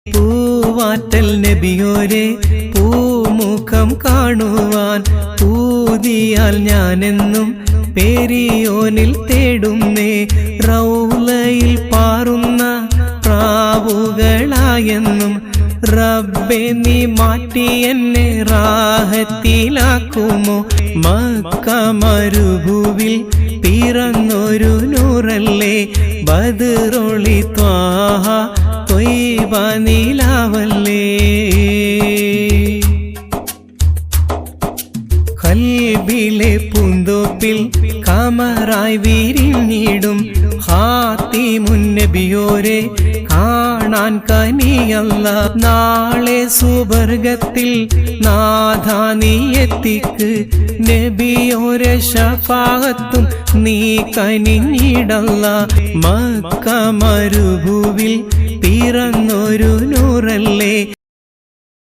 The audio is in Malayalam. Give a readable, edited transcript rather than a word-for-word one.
പൂവാറ്റൽ നബിയോരെ പൂമുഖം കാണുവാൻ പൂതിയാൽ ഞാനെന്നും പെരിയോനിൽ തേടുന്നേ. റൗലയിൽ പാറുന്ന പ്രാവുകളായെന്നും റബ്ബേ നീ മാറ്റി എന്നെ റാഹത്തിലാക്കുമോ. മക്ക മരുഭൂവിൽ പിറന്നൊരു നൂറല്ലേ ബദ്റൊളി ത്വാഹ ത്വയ്ബ നിലാവല്ലേ. ഖൽബിലെ പൂന്തോപ്പിൽ കമറായി വിരിഞ്ഞിടും ഖാതിമുൻ നബിയോരെ കാണാൻ കനിയല്ല. നാളെ സുബർഗത്തിൽ നാഥാ നീ എത്തിക്ക് നബിയോരെ ശഫാഅത്തും നീ കനിഞ്ഞിടല്ല. മക്ക മരുഭൂവിൽ പിറന്നൊരു നൂറല്ലേ